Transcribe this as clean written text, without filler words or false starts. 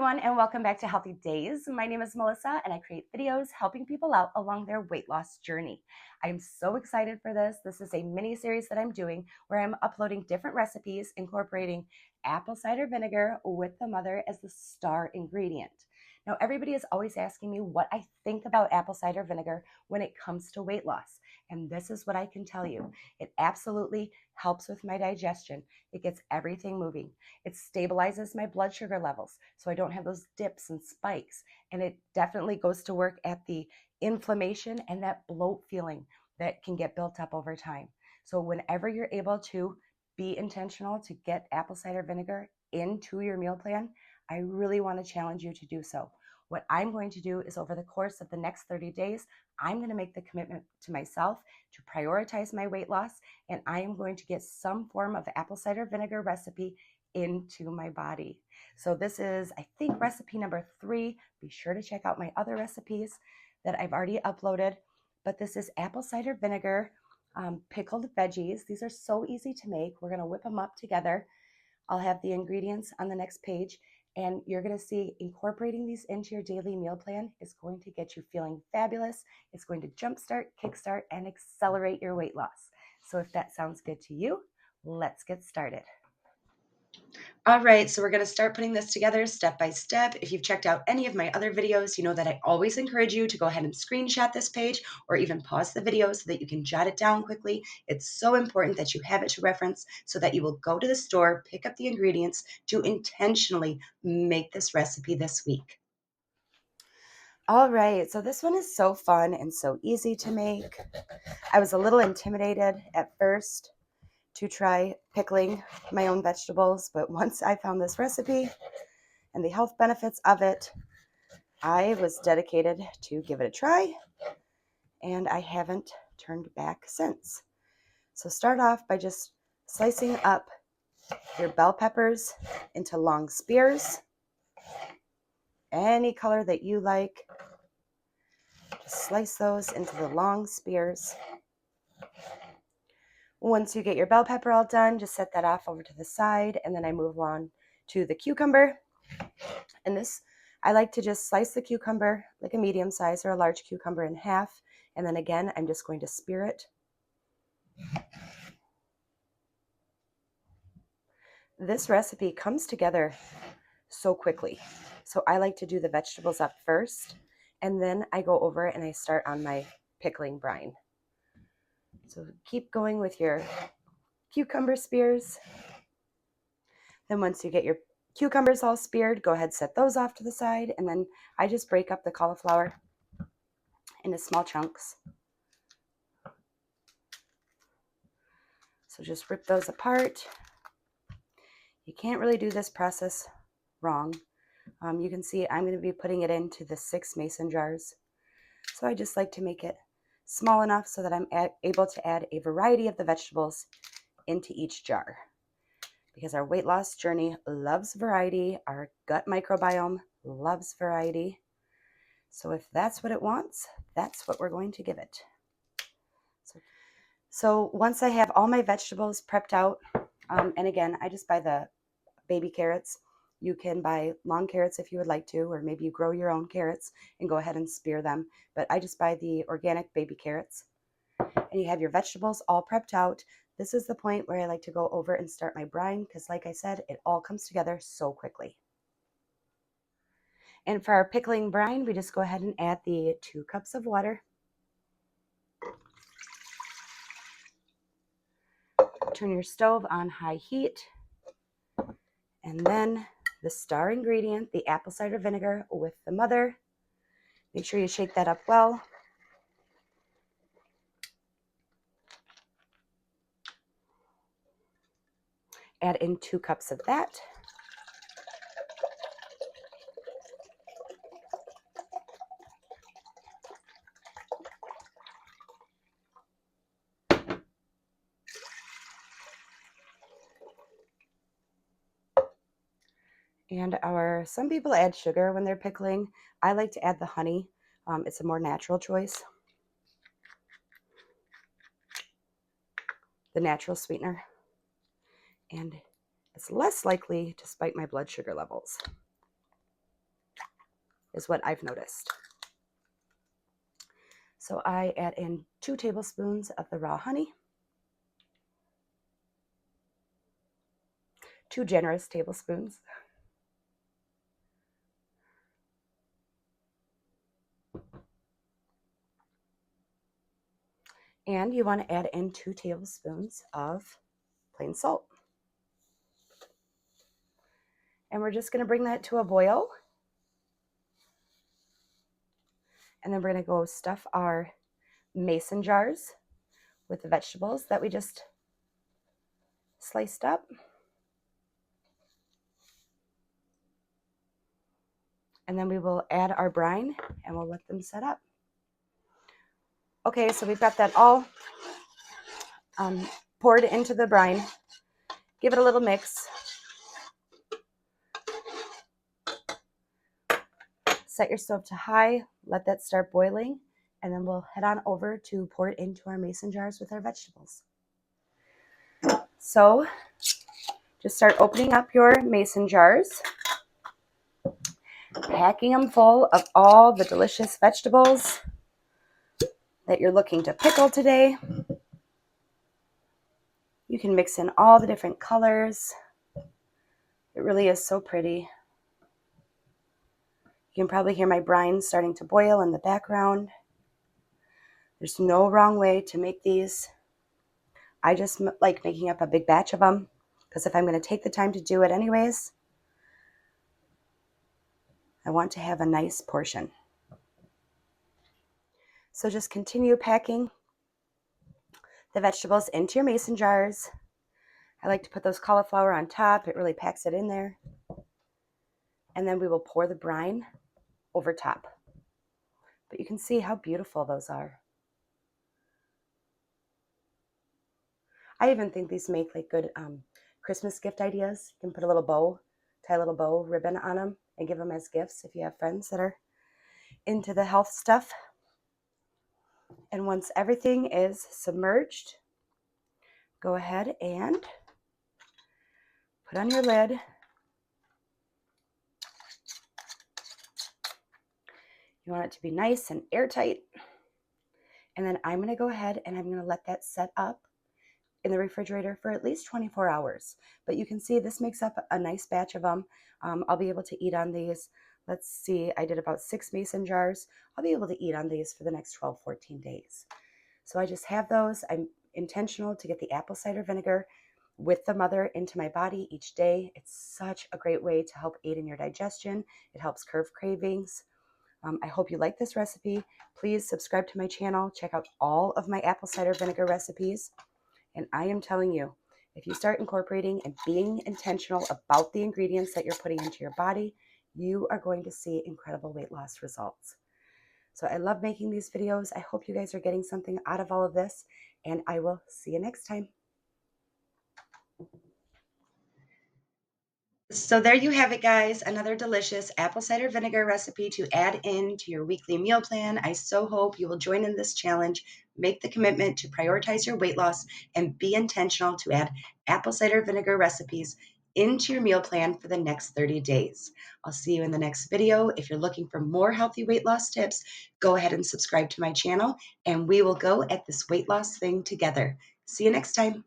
everyone, and welcome back to Healthy Days. My name is Melissa, and I create videos helping people out along their weight loss journey. I'm so excited for this. This is a mini series that I'm doing where I'm uploading different recipes incorporating apple cider vinegar with the mother as the star ingredient. Now, everybody is always asking me what I think about apple cider vinegar when it comes to weight loss. And this is what I can tell you. It absolutely helps with my digestion. It gets everything moving. It stabilizes my blood sugar levels so I don't have those dips and spikes. And it definitely goes to work at the inflammation and that bloat feeling that can get built up over time. So whenever you're able to be intentional to get apple cider vinegar into your meal plan, I really want to challenge you to do so. What I'm going to do is over the course of the next 30 days, I'm going to make the commitment to myself to prioritize my weight loss, and I am going to get some form of apple cider vinegar recipe into my body. So this is, I think, recipe number 3. Be sure to check out my other recipes that I've already uploaded. But this is apple cider vinegar pickled veggies. These are so easy to make. We're going to whip them up together. I'll have the ingredients on the next page, and you're going to see incorporating these into your daily meal plan is going to get you feeling fabulous. It's going to jumpstart, kickstart, and accelerate your weight loss. So if that sounds good to you, let's get started. All right, so we're going to start putting this together step by step. If you've checked out any of my other videos, you know that I always encourage you to go ahead and screenshot this page or even pause the video so that you can jot it down quickly. It's so important that you have it to reference so that you will go to the store, pick up the ingredients to intentionally make this recipe this week. All right, so this one is so fun and so easy to make. I was a little intimidated at first to try pickling my own vegetables, but once I found this recipe and the health benefits of it, I was dedicated to give it a try, and I haven't turned back since. So start off by just slicing up your bell peppers into long spears, any color that you like. Just slice those into the long spears. Once you get your bell pepper all done, just set that off over to the side, and then I move on to the cucumber. And this, I like to just slice the cucumber, like a medium size or a large cucumber, in half, and then again, I'm just going to spear it. This recipe comes together so quickly. So I like to do the vegetables up first, and then I go over and I start on my pickling brine. So keep going with your cucumber spears. Then once you get your cucumbers all speared, go ahead, set those off to the side, and then I just break up the cauliflower into small chunks. So just rip those apart. You can't really do this process wrong. You can see I'm going to be putting it into the 6 mason jars. So I just like to make it small enough so that I'm able to add a variety of the vegetables into each jar. Because our weight loss journey loves variety. Our gut microbiome loves variety. So if that's what it wants, that's what we're going to give it. So once I have all my vegetables prepped out, and again, I just buy the baby carrots. You can buy long carrots if you would like to, or maybe you grow your own carrots and go ahead and spear them. But I just buy the organic baby carrots. And you have your vegetables all prepped out. This is the point where I like to go over and start my brine because, like I said, it all comes together so quickly. And for our pickling brine, we just go ahead and add the 2 cups of water. Turn your stove on high heat. And then the star ingredient, the apple cider vinegar with the mother. Make sure you shake that up well. Add in 2 cups of that. And some people add sugar when they're pickling. I like to add the honey. It's a more natural choice. The natural sweetener. And it's less likely to spike my blood sugar levels. is what I've noticed. So I add in 2 tablespoons of the raw honey, 2 generous tablespoons. And you want to add in 2 tablespoons of plain salt. And we're just going to bring that to a boil. And then we're going to go stuff our mason jars with the vegetables that we just sliced up. And then we will add our brine and we'll let them set up. Okay, so we've got that all poured into the brine. Give it a little mix. Set your stove to high, let that start boiling, and then we'll head on over to pour it into our mason jars with our vegetables. So just start opening up your mason jars, packing them full of all the delicious vegetables that you're looking to pickle today. You can mix in all the different colors. It really is so pretty. You can probably hear my brine starting to boil in the background. There's no wrong way to make these. I just like making up a big batch of them because if I'm going to take the time to do it anyways, I want to have a nice portion. So just continue packing the vegetables into your mason jars. I like to put those cauliflower on top. It really packs it in there. And then we will pour the brine over top. But you can see how beautiful those are. I even think these make like good Christmas gift ideas. You can put a little bow, tie a little bow ribbon on them and give them as gifts if you have friends that are into the health stuff. And once everything is submerged, go ahead and put on your lid. You want it to be nice and airtight. And then I'm going to go ahead and I'm going to let that set up in the refrigerator for at least 24 hours. But you can see this makes up a nice batch of them. I'll be able to eat on these. Let's see, I did about 6 mason jars. I'll be able to eat on these for the next 12, 14 days. So I just have those. I'm intentional to get the apple cider vinegar with the mother into my body each day. It's such a great way to help aid in your digestion. It helps curb cravings. I hope you like this recipe. Please subscribe to my channel. Check out all of my apple cider vinegar recipes. And I am telling you, if you start incorporating and being intentional about the ingredients that you're putting into your body, you are going to see incredible weight loss results. So I love making these videos. I hope you guys are getting something out of all of this, and I will see you next time. So there you have it, guys. Another delicious apple cider vinegar recipe to add into your weekly meal plan. I so hope you will join in this challenge, make the commitment to prioritize your weight loss, and be intentional to add apple cider vinegar recipes into your meal plan for the next 30 days. I'll see you in the next video. If you're looking for more healthy weight loss tips, go ahead and subscribe to my channel, and we will go at this weight loss thing together. See you next time.